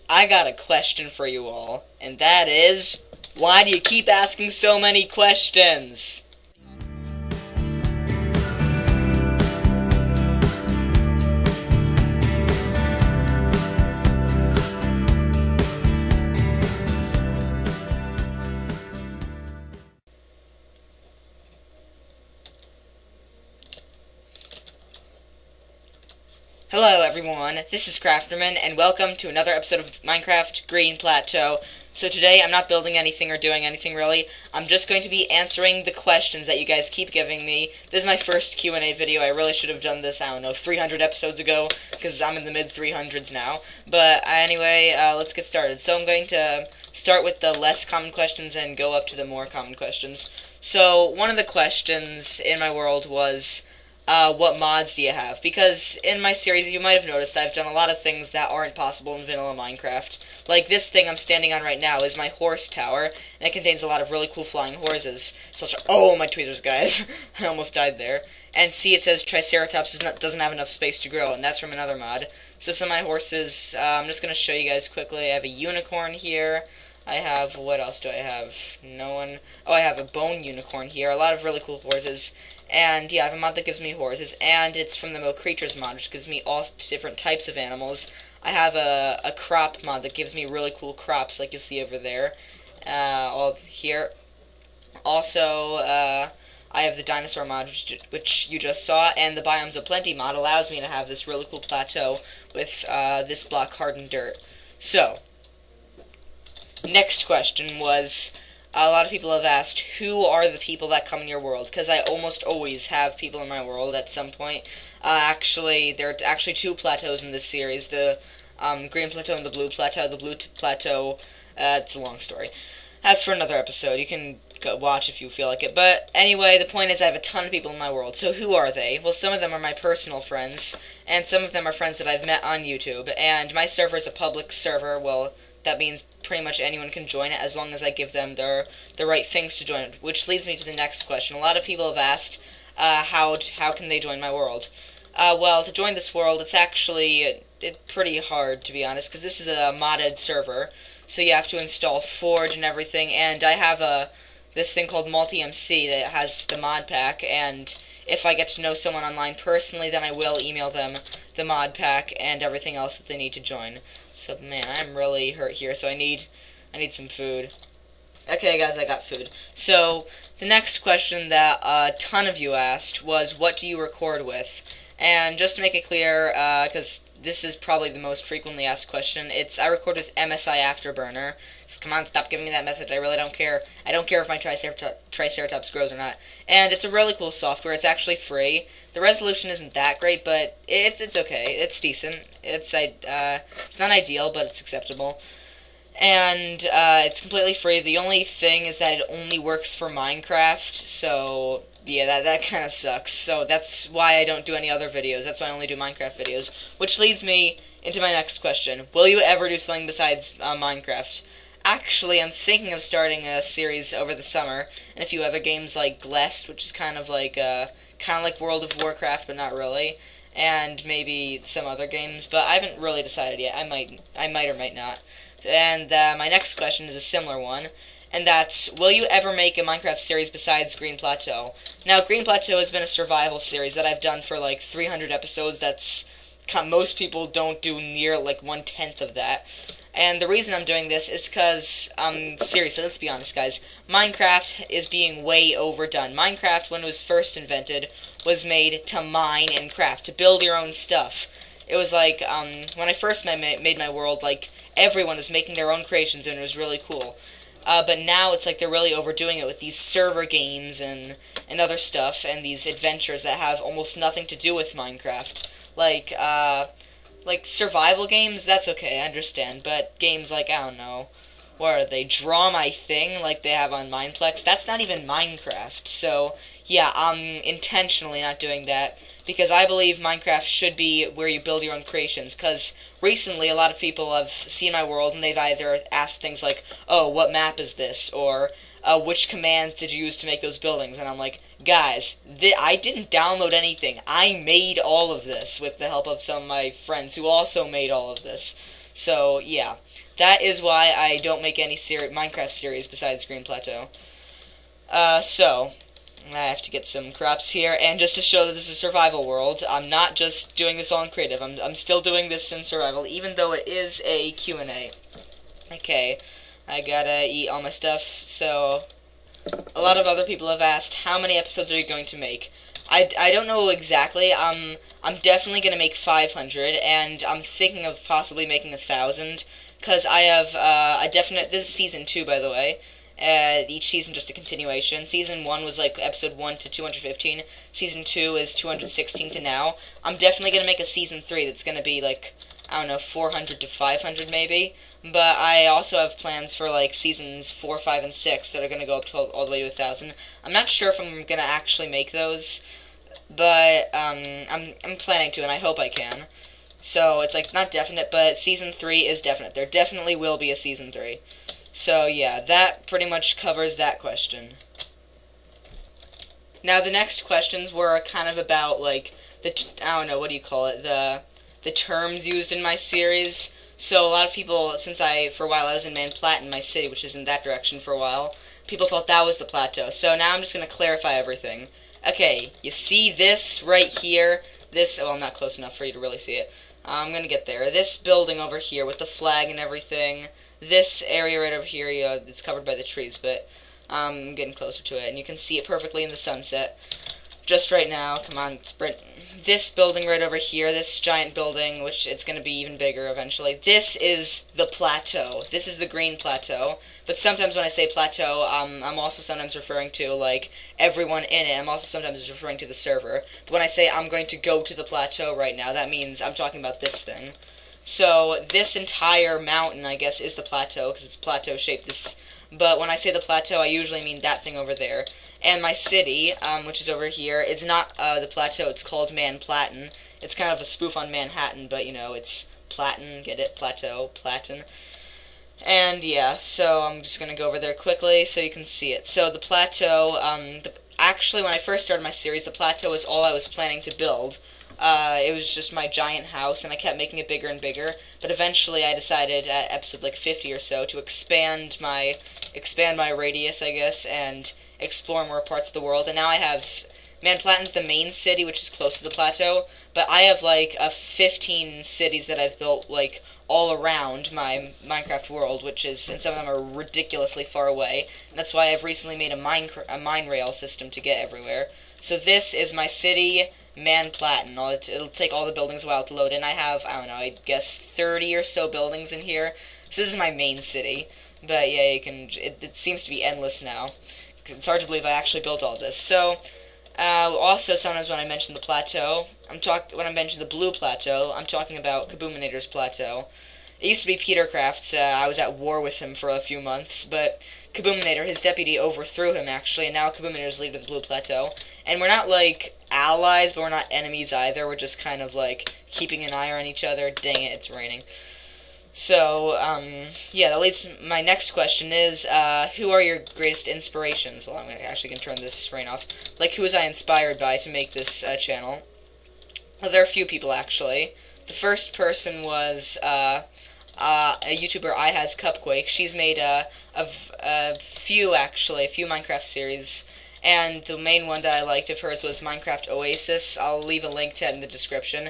I got a question for you all, and that is, why do you keep asking so many questions? Hello everyone, this is Crafterman, and welcome to another episode of Minecraft Green Plateau. So today I'm not building anything or doing anything really. I'm just going to be answering the questions that you guys keep giving me. This is my first Q&A video. I really should have done this, 300 episodes ago, because I'm in the mid-300s now. But anyway, let's get started. So I'm going to start with the less common questions and go up to the more common questions. So one of the questions in my world was, what mods do you have? Because in my series, you might have noticed I've done a lot of things that aren't possible in vanilla Minecraft. Like this thing I'm standing on right now is my horse tower, and it contains a lot of really cool flying horses. So I'll start, oh, my tweezers, guys. I almost died there. And see, it says Triceratops doesn't have enough space to grow, and that's from another mod. So some of my horses, I'm just going to show you guys quickly. I have a unicorn here. I have, what else do I have? No one. Oh, I have a bone unicorn here. A lot of really cool horses. And yeah, I have a mod that gives me horses, and it's from the Mo Creatures mod, which gives me all different types of animals. I have a crop mod that gives me really cool crops, like you see over there, all here. Also, I have the dinosaur mod, which you just saw, and the Biomes of Plenty mod allows me to have this really cool plateau with this block hardened dirt. So, next question was, a lot of people have asked, who are the people that come in your world? Because I almost always have people in my world at some point. Actually, there are actually two plateaus in this series, the Green Plateau and the Blue Plateau. The Blue Plateau, it's a long story. That's for another episode. You can go watch if you feel like it. But anyway, the point is I have a ton of people in my world. So who are they? Well, some of them are my personal friends, and some of them are friends that I've met on YouTube. And my server is a public server. Well, that means pretty much anyone can join it as long as I give them the right things to join it, which leads me to the next question. A lot of people have asked, how can they join my world? Well, to join this world, it's actually pretty hard, to be honest, because this is a modded server, so you have to install Forge and everything, and I have this thing called Multi-MC that has the mod pack, and if I get to know someone online personally, then I will email them the mod pack and everything else that they need to join. So, man, I'm really hurt here, so I need some food. Okay, guys, I got food. So, the next question that a ton of you asked was, what do you record with? And just to make it clear, because this is probably the most frequently asked question, I record with MSI Afterburner. Come on, stop giving me that message. I really don't care. I don't care if my Triceratops grows or not. And it's a really cool software. It's actually free. The resolution isn't that great, but it's okay. It's decent. It's not ideal, but it's acceptable. And it's completely free. The only thing is that it only works for Minecraft, so yeah, that kind of sucks. So that's why I don't do any other videos. That's why I only do Minecraft videos. Which leads me into my next question. Will you ever do something besides Minecraft? Actually, I'm thinking of starting a series over the summer, and a few other games like Glest, which is kind of like World of Warcraft, but not really, and maybe some other games, but I haven't really decided yet. I might or might not. And my next question is a similar one, and that's, will you ever make a Minecraft series besides Green Plateau? Now, Green Plateau has been a survival series that I've done for like 300 episodes. Most people don't do near like 1/10 of that. And the reason I'm doing this is because, seriously, let's be honest, guys. Minecraft is being way overdone. Minecraft, when it was first invented, was made to mine and craft, to build your own stuff. It was like, when I first made my world, like, everyone was making their own creations, and it was really cool. But now it's like they're really overdoing it with these server games and other stuff, and these adventures that have almost nothing to do with Minecraft. Like survival games, that's okay, I understand, but games like, I don't know, what are they, Draw My Thing, like they have on Mineplex, that's not even Minecraft, so, yeah, I'm intentionally not doing that, because I believe Minecraft should be where you build your own creations, because recently a lot of people have seen my world, and they've either asked things like, oh, what map is this, or which commands did you use to make those buildings, and I'm like, guys, I didn't download anything. I made all of this with the help of some of my friends who also made all of this. So, yeah. That is why I don't make any Minecraft series besides Green Plateau. So, I have to get some crops here, and just to show that this is a survival world, I'm not just doing this all in creative, I'm still doing this in survival, even though it is a Q&A. Okay, I gotta eat all my stuff, so a lot of other people have asked, how many episodes are you going to make? I don't know exactly. I'm definitely going to make 500, and I'm thinking of possibly making 1,000, because I have a definite, this is Season 2, by the way. Each season just a continuation. Season 1 was like episode 1 to 215. Season 2 is 216 to now. I'm definitely going to make a Season 3 that's going to be like, I don't know, 400 to 500 maybe. But I also have plans for like Seasons 4, 5, and 6 that are going to go up to all the way to 1,000. I'm not sure if I'm going to actually make those, but I'm planning to, and I hope I can. So it's like not definite, but Season 3 is definite. There definitely will be a Season 3. So yeah, that pretty much covers that question. Now the next questions were kind of about like I don't know, what do you call it, the terms used in my series. So a lot of people, since for a while I was in Manplatin, my city, which is in that direction for a while, people thought that was the plateau. So now I'm just going to clarify everything. Okay, you see this right here? This, well, I'm not close enough for you to really see it. I'm going to get there. This building over here with the flag and everything. This area right over here, it's covered by the trees, but I'm getting closer to it, and you can see it perfectly in the sunset. Just right now, come on, sprint. This building right over here, this giant building, which it's going to be even bigger eventually, this is the plateau. This is the Green Plateau. But sometimes when I say plateau, I'm also sometimes referring to, like, everyone in it. I'm also sometimes referring to the server. But when I say I'm going to go to the plateau right now, that means I'm talking about this thing. So this entire mountain, I guess, is the plateau, because it's plateau-shaped. But when I say the plateau, I usually mean that thing over there. And my city, which is over here, it's not the plateau, it's called Manplatin. It's kind of a spoof on Manhattan, but, you know, it's Platin, get it? Plateau, Platin. And, yeah, so I'm just going to go over there quickly so you can see it. So the plateau, actually, when I first started my series, the plateau was all I was planning to build. It was just my giant house, and I kept making it bigger and bigger. But eventually, I decided at episode like 50 or so to expand my radius, I guess, and explore more parts of the world. And now I have Manplatin's the main city, which is close to the plateau. But I have like 15 cities that I've built like all around my Minecraft world, and some of them are ridiculously far away. And that's why I've recently made a mine rail system to get everywhere. So this is my city, Manplatin. It'll take all the buildings a while to load in. I have, I don't know, I guess 30 or so buildings in here. So this is my main city. But yeah, it seems to be endless now. It's hard to believe I actually built all this. So, also sometimes when I mention the plateau, when I mention the blue plateau, I'm talking about Kaboominator's plateau. It used to be Petercraft's. I was at war with him for a few months, but Kaboominator, his deputy, overthrew him, actually, and now Kaboominator's leader of the Blue Plateau. And we're not, like, allies, but we're not enemies either. We're just kind of, like, keeping an eye on each other. Dang it, it's raining. So, yeah, that leads to my next question is, who are your greatest inspirations? Well, I'm actually going to turn this rain off. Like, who was I inspired by to make this channel? Well, there are a few people, actually. The first person was a YouTuber, IHasCupquake. She's made a few Minecraft series, and the main one that I liked of hers was Minecraft Oasis. I'll leave a link to it in the description.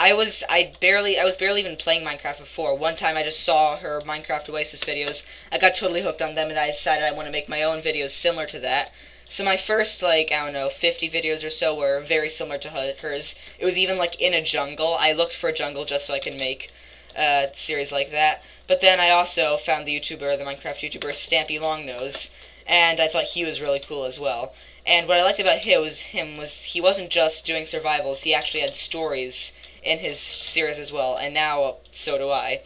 I was barely even playing Minecraft before. One time I just saw her Minecraft Oasis videos. I got totally hooked on them, and I decided I want to make my own videos similar to that. So my first, like, I don't know, 50 videos or so were very similar to hers. It was even, like, in a jungle. I looked for a jungle just so I could make a series like that. But then I also found the Minecraft YouTuber, Stampy Longnose, and I thought he was really cool as well. And what I liked about him was he wasn't just doing survivals, he actually had stories in his series as well, and now so do I.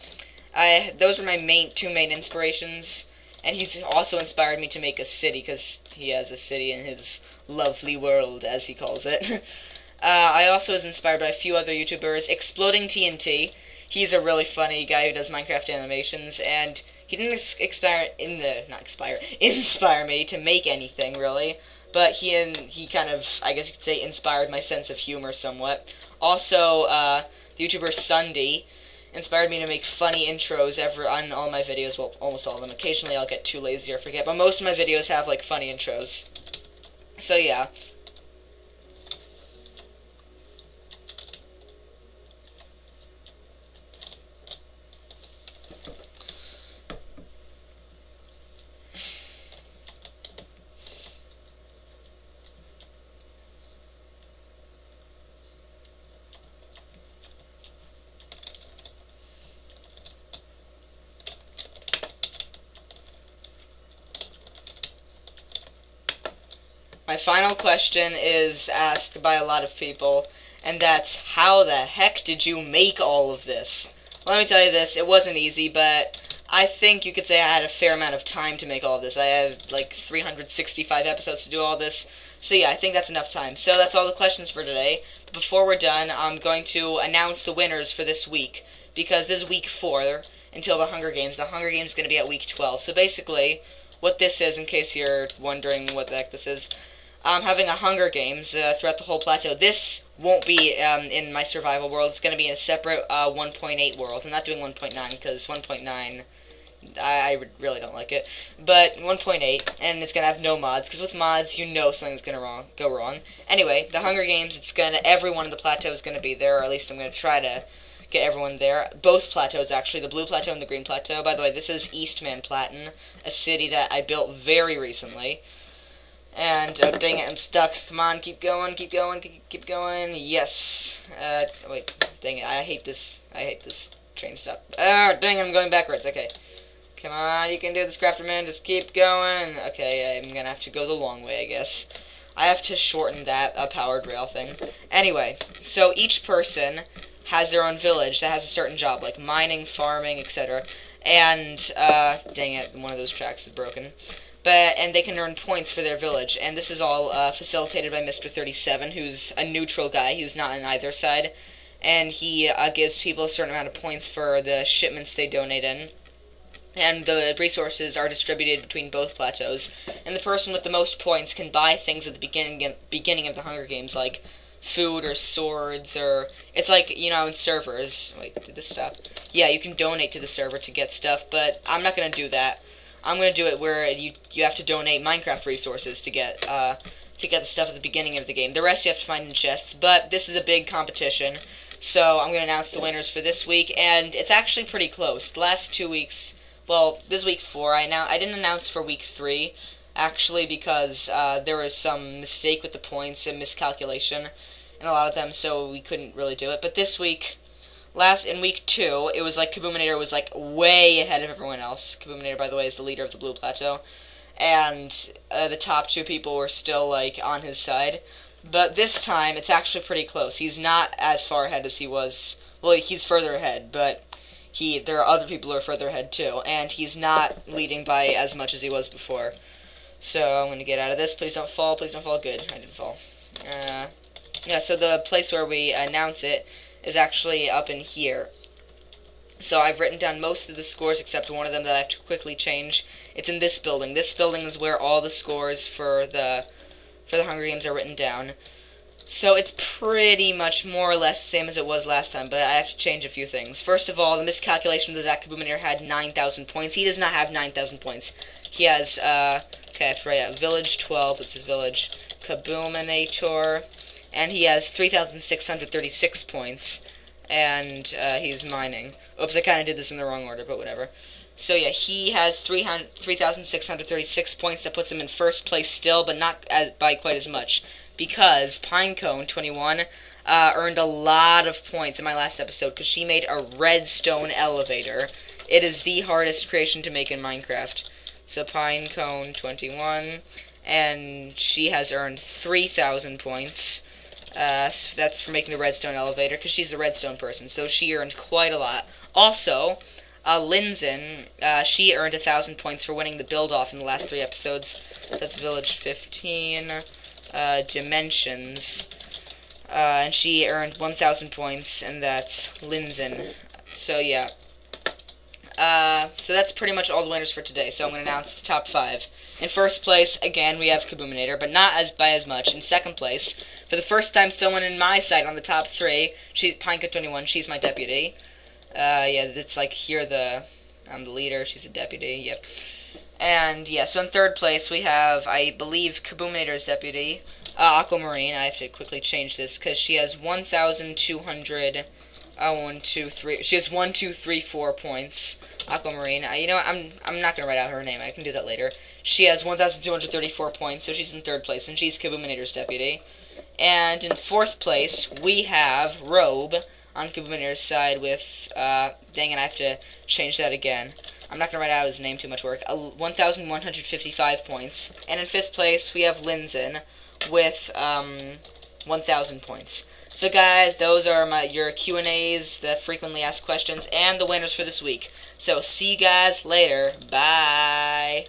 Those are my two main inspirations, and he's also inspired me to make a city, because he has a city in his lovely world, as he calls it. I also was inspired by a few other YouTubers. Exploding TNT, he's a really funny guy who does Minecraft animations, and he didn't inspire me to make anything, really, but he kind of, I guess you could say, inspired my sense of humor somewhat. Also, the YouTuber Sunday, inspired me to make funny intros on all my videos. Well, almost all of them. Occasionally I'll get too lazy or forget, but most of my videos have, like, funny intros. So, yeah. My final question is asked by a lot of people, and that's, how the heck did you make all of this? Let me tell you this, it wasn't easy, but I think you could say I had a fair amount of time to make all of this. I have like 365 episodes to do all this, so yeah, I think that's enough time. So that's all the questions for today. But before we're done, I'm going to announce the winners for this week, because this is week 4 until the Hunger Games. The Hunger Games is going to be at week 12, so basically, what this is, in case you're wondering what the heck this is, having a Hunger Games throughout the whole plateau. This won't be in my survival world. It's going to be in a separate 1.8 world. I'm not doing 1.9 because 1.9, I really don't like it. But 1.8, and it's going to have no mods, because with mods, you know something's going to go wrong. Anyway, the Hunger Games, everyone in the plateau is going to be there, or at least I'm going to try to get everyone there. Both plateaus, actually, the Blue Plateau and the Green Plateau. By the way, this is Eastman Platten, a city that I built very recently. And, oh, dang it, I'm stuck. Come on, keep going, keep going, keep going. Yes. Wait, dang it, I hate this train stop. Oh, dang it, I'm going backwards. Okay. Come on, you can do this, Crafterman. Just keep going. Okay, I'm gonna have to go the long way, I guess. I have to shorten that powered rail thing. Anyway, so each person has their own village that has a certain job, like mining, farming, etc. And, dang it, one of those tracks is broken. And they can earn points for their village, and this is all facilitated by Mr. 37, who's a neutral guy, who's not on either side, and he gives people a certain amount of points for the shipments they donate in, and the resources are distributed between both plateaus, and the person with the most points can buy things at the beginning of the Hunger Games, like food or swords, or it's like, you know, in servers. Wait, did this stop? Yeah, you can donate to the server to get stuff, but I'm not going to do that. I'm going to do it where you have to donate Minecraft resources to get the stuff at the beginning of the game. The rest you have to find in chests, but this is a big competition, so I'm going to announce the winners for this week, and it's actually pretty close. The last 2 weeks, well, this is week 4. I didn't announce for week 3, actually, because there was some mistake with the points and miscalculation in a lot of them, so we couldn't really do it. But this week, in week 2, it was like Kaboominator was like way ahead of everyone else. Kaboominator, by the way, is the leader of the Blue Plateau, and the top 2 people were still like on his side. But this time, it's actually pretty close. He's not as far ahead as he was. Well, he's further ahead, but there are other people who are further ahead too, and he's not leading by as much as he was before. So I'm gonna get out of this. Please don't fall. Please don't fall. Good, I didn't fall. Yeah. So the place where we announce it is actually up in here. So I've written down most of the scores except one of them that I have to quickly change. It's in this building. This building is where all the scores for the Hunger Games are written down. So it's pretty much more or less the same as it was last time, but I have to change a few things. First of all, the miscalculation was that Kaboominator had 9,000 points. He does not have 9,000 points. He has, okay, I have to write out Village 12, that's his village, Kaboominator, and he has 3,636 points, and he's mining. Oops, I kind of did this in the wrong order, but whatever. So yeah, he has 3,636 points. That puts him in first place still, but not by quite as much, because Pinecone 21 earned a lot of points in my last episode, because she made a redstone elevator. It is the hardest creation to make in Minecraft. So Pinecone 21, and she has earned 3,000 points. So that's for making the redstone elevator, because she's the redstone person, so she earned quite a lot. Also, Linzen, she earned 1,000 points for winning the build-off in the last 3 episodes. That's Village 15, Dimensions, and she earned 1,000 points, and that's Linzen. So, yeah. So that's pretty much all the winners for today, so I'm going to announce the top 5. In first place, again, we have Kaboominator, but not by as much. In second place, for the first time, someone in my side on the top 3, she's Pinecone 21, she's my deputy. Yeah, it's like here I'm the leader. She's a deputy. Yep. And yeah, so in third place we have, I believe, Kaboominator's deputy, Aquamarine. I have to quickly change this because she has 1,200. She has 1, 2, 3, 4 points. Aquamarine. You know what? I'm not gonna write out her name. I can do that later. She has 1,234 points, so she's in third place, and she's Kaboominator's deputy. And in fourth place we have Robe on Kaboominator's side with dang it, I have to change that again. I'm not gonna write out his name, too much work. 1,155 points. And in fifth place we have Linzen with 1,000 points. So guys, those are your Q&As, the frequently asked questions, and the winners for this week. So see you guys later. Bye.